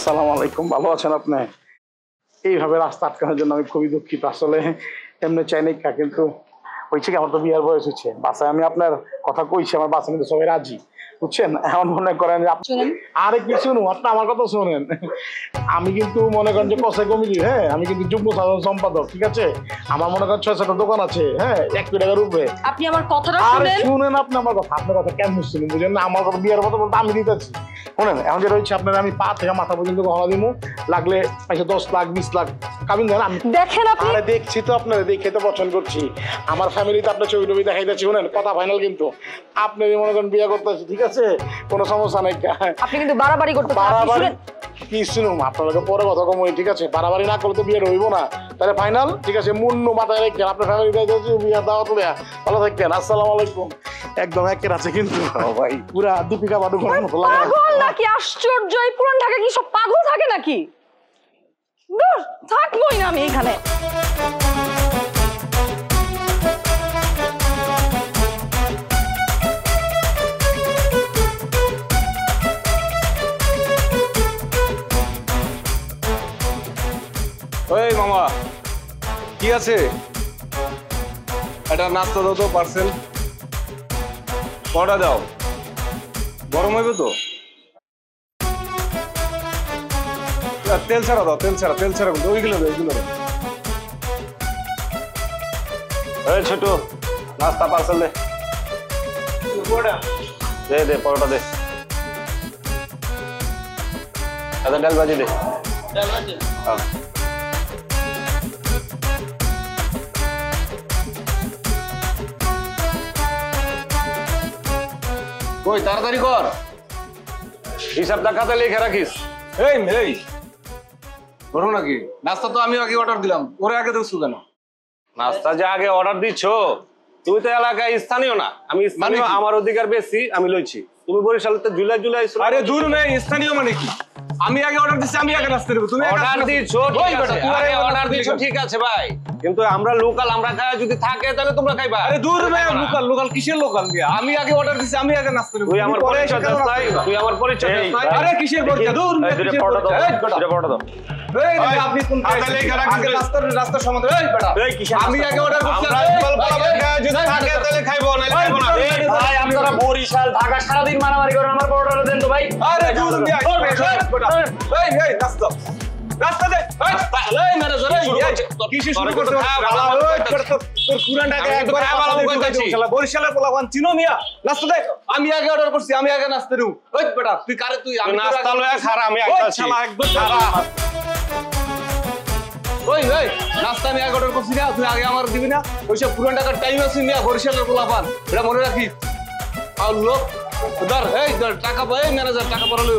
আসসালামু আলাইকুম, ভালো আছেন আপনি? এইভাবে রাস্তা আটকানোর জন্য আমি খুবই দুঃখিত। আসলে এমনি চাই নাই, কিন্তু হয়েছে কি, আমার তো বিয়ার বয়স হচ্ছে। বাসায় আমি আপনার কথা কইছি, আমার বাসায় কিন্তু সবাই রাজি, বুঝছেন? এখন মনে করেন যে আরে কি শুনুন, আপনি আমার কথা শোনেন। আমি কিন্তু মনে করেন যে কষাই কমিটি, হ্যাঁ, আমি কিন্তু যুগ্ম সাধারণ সম্পাদক, ঠিক আছে? আমার মনে করেন 6-7টা দোকান আছে, হ্যাঁ, 1 কোটি টাকার উপরে। আপনি আমার কথাটা শুনেন, আপনি আমার কথা, আপনার কথা কেন শুনুন, বুঝেন না? আমার কথা বিয়ার কথা বলতে আমি দিতেছি। শোনেন, এখন যেটা হচ্ছে, আপনার আমি পা থেকে মাথা পর্যন্ত গহনা দিব, লাগলে 10 লাখ 20 লাখ কাবিন দেন। আমি দেখেন, আপনি দেখছি তো, আপনারা দেখে তো পছন্দ করছি। আমার ফ্যামিলিতে আপনার ছবি টবি দেখাইতেছি। শুনেন, কথা ফাইনাল, কিন্তু আপনি মনে করেন বিয়ে করতেছি, ঠিক আছে? কোনো সমস্যা নাই। আপনি কিন্তু বাড়াবাড়ি করতে বাড়াবাড়ি কি শুনুন, আপনাকে পরে কথা কম, ঠিক আছে? বাড়াবাড়ি না করলে তো বিয়ে হইব না। তাহলে ফাইনাল, ঠিক আছে? মূল্য মাথায় রাখবেন, আপনার ফ্যামিলিতে বিয়ে দাওয়াত দেয়া। ভালো থাকবেন, আসসালামু আলাইকুম। একদম একের আছে কিন্তু ভাই, পুরা দীপিকা পাডুকোনের মতো লাগে। পাগল নাকি? আশ্চর্য, এই পুরান ঢাকা কি সব পাগল থাকে নাকি? দূর থাকবোই না আমি এখানে। ওই মামা, কি আছে? একটা নাস্তা দাও তো, পার্সেল। কটা দাও? গরম হইবে তো? তেল ছাড়া দাও, তেল ছাড়া কিন্তু ওইগুলো দাও, ওইগুলো দাও। এই ছোট, নাস্তা পার্সেল দে। দে পরোটা দে। আচ্ছা, ডাল ভাজি দে। হ্যাঁ। কই, তাড়াতাড়ি কর, হিসাবটা খাতা লিখে রাখিস। এই বলো নাকি? নাস্তা তো আমি আগে অর্ডার দিলাম, ওরে আগে দিচ্ছ কেন? নাস্তা যে আগে অর্ডার দিচ্ছ, তুমি তো এলাকায় স্থানীয় না। আমি স্থানীয়, আমার অধিকার বেশি, আমি লইছি। তুমি বরিশালে তো জুলাই আরে দূর নেই, স্থানীয় মানে কি? আমি আগে অর্ডার দিচ্ছি, আমি আগে নাস্তা দেব। তুমি অর্ডার দিচ্ছ, অর্ডার দিচ্ছ, ঠিক আছে ভাই, কিন্তু আমরা লোকাল, আমরা খাই, যদি থাকে তাহলে তোমরা খাইবা। আরে দূর ভাই, লোকাল কিসের লোকাল? আমি আগে অর্ডার দিচ্ছি, আমি আগে নাস্তা দেব। তুই আমার পরিচয় দাস নাই, তুই আমার পরিচয় দাস নাই। আরে কিসের পরিচয়? দূর ভাই, কিসের পরিচয়? এটা পড়া দাও। এই আপনি কোন আগে নাস্তার সমাধান? এই বেটা, আমি আগে অর্ডার করছি, আমরা লোকাল বলা খাই, যদি থাকে তাহলে খাইবো, নাইলে খাইবো না। এই ভাই, আপনারা বরিশাল ঢাকা সারাদিন মারামারি করেন, আমার পরোটাটা দেন তো ভাই। আরে দূর ভাই, এই রাস্তা দে। এই ম্যানেজার, কিসে শুরু করতে? তোর পুরান ঢাকা একবার ভালো কইতাছি, বরিশালের পোলাপান চিনো মিয়া? নাস্তা দে। আমি আগে অর্ডার করছি, আমি আগে নাস্তা দেব। ওই বেটা, তুই কারে? তুই আমি নাস্তা লয়া খারা, আমি আইতাছি। শালা একবার খারা। ওই নাস্তা আমি আগে অর্ডার করছি না, তুই আগে আমার দিবি না? ওইসব পুরান ঢাকার টাইম আছে মিয়া, বরিশালের পোলাপান, এটা মনে রাখিস। আর লোক ধর, এই ধর টাকা পাই, ম্যানেজার টাকা পড়ালো।